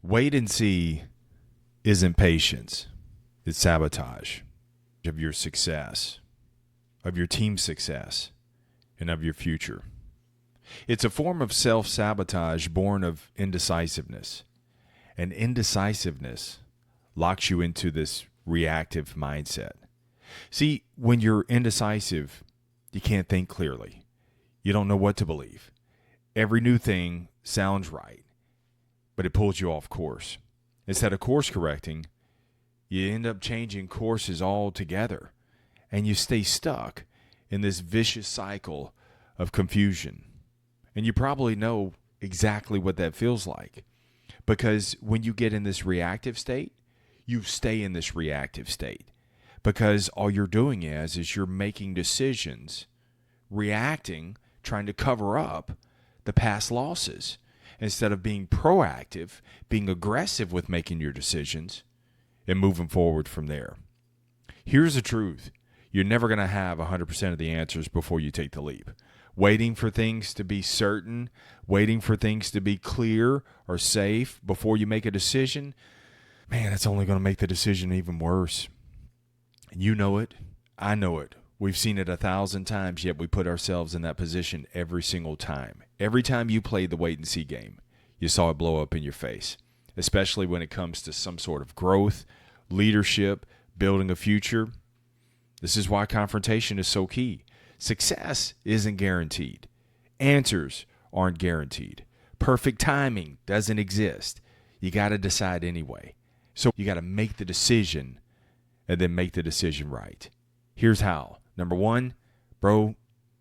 Wait and see isn't patience. It's sabotage of your success, of your team's success, and of your future. It's a form of self-sabotage born of indecisiveness. And indecisiveness locks you into this reactive mindset. See, when you're indecisive, you can't think clearly. You don't know what to believe. Every new thing sounds right, but it pulls you off course. Instead of course correcting, you end up changing courses altogether, and you stay stuck in this vicious cycle of confusion. And you probably know exactly what that feels like, because when you get in this reactive state, you stay in this reactive state, because all you're doing is you're making decisions, reacting, trying to cover up the past losses, instead of being proactive, being aggressive with making your decisions, and moving forward from there. Here's the truth. You're never going to have 100% of the answers before you take the leap. Waiting for things to be certain, waiting for things to be clear or safe before you make a decision, man, that's only going to make the decision even worse. And you know it. I know it. We've seen it 1,000 times, yet we put ourselves in that position every single time. Every time you played the wait and see game, you saw it blow up in your face, especially when it comes to some sort of growth, leadership, building a future. This is why confrontation is so key. Success isn't guaranteed. Answers aren't guaranteed. Perfect timing doesn't exist. You got to decide anyway. So you got to make the decision and then make the decision right. Here's how. Number one, bro,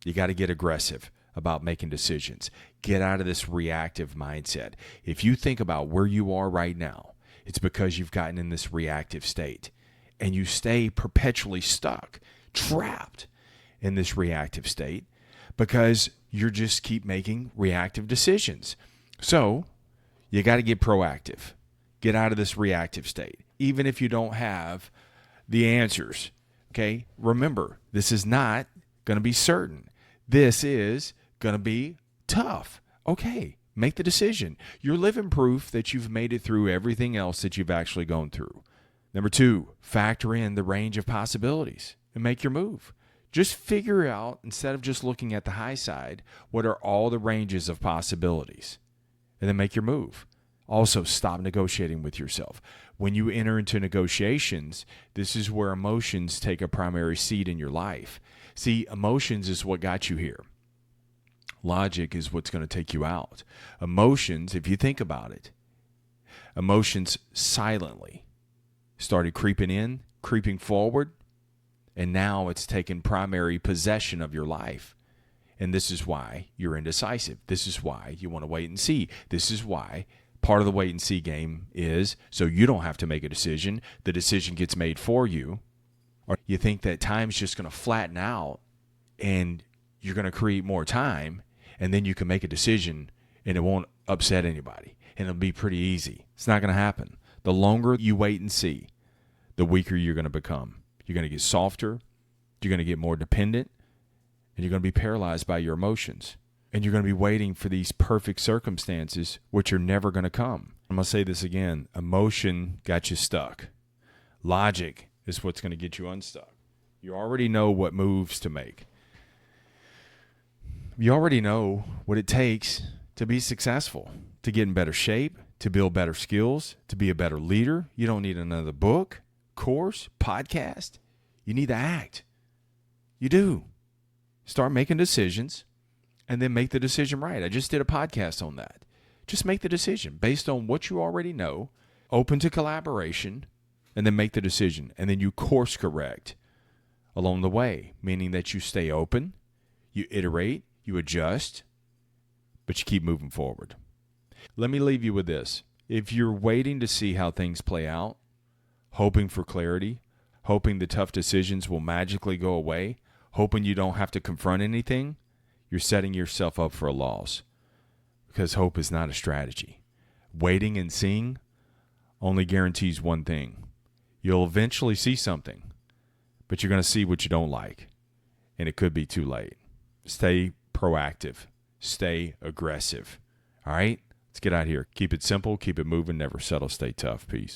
you got to get aggressive about making decisions. Get out of this reactive mindset. If you think about where you are right now, it's because you've gotten in this reactive state and you stay perpetually stuck, trapped in this reactive state because you just keep making reactive decisions. So you got to get proactive. Get out of this reactive state, even if you don't have the answers. Okay, remember, this is not going to be certain. This is going to be tough. Okay, make the decision. You're living proof that you've made it through everything else that you've actually gone through. Number two, factor in the range of possibilities and make your move. Just figure out, instead of just looking at the high side, what are all the ranges of possibilities, and then make your move. Also, stop negotiating with yourself. When you enter into negotiations, this is where emotions take a primary seat in your life. See, emotions is what got you here. Logic is what's going to take you out. Emotions, if you think about it, emotions silently started creeping in, creeping forward, and now it's taken primary possession of your life. And this is why you're indecisive. This is why you want to wait and see. This is why part of the wait and see game is so you don't have to make a decision. The decision gets made for you. Or you think that time's just going to flatten out and you're going to create more time, and then you can make a decision and it won't upset anybody and it'll be pretty easy. It's not going to happen. The longer you wait and see, the weaker you're going to become. You're going to get softer. You're going to get more dependent, and you're going to be paralyzed by your emotions. And you're going to be waiting for these perfect circumstances, which are never going to come. I'm going to say this again. Emotion got you stuck. Logic is what's going to get you unstuck. You already know what moves to make. You already know what it takes to be successful, to get in better shape, to build better skills, to be a better leader. You don't need another book, course, podcast. You need to act. You do. Start making decisions. And then make the decision right. I just did a podcast on that. Just make the decision based on what you already know, open to collaboration, and then make the decision. And then you course correct along the way, meaning that you stay open, you iterate, you adjust, but you keep moving forward. Let me leave you with this. If you're waiting to see how things play out, hoping for clarity, hoping the tough decisions will magically go away, hoping you don't have to confront anything, you're setting yourself up for a loss, because hope is not a strategy. Waiting and seeing only guarantees one thing. You'll eventually see something, but you're going to see what you don't like, and it could be too late. Stay proactive. Stay aggressive. All right? Let's get out of here. Keep it simple, keep it moving, never settle, stay tough. Peace.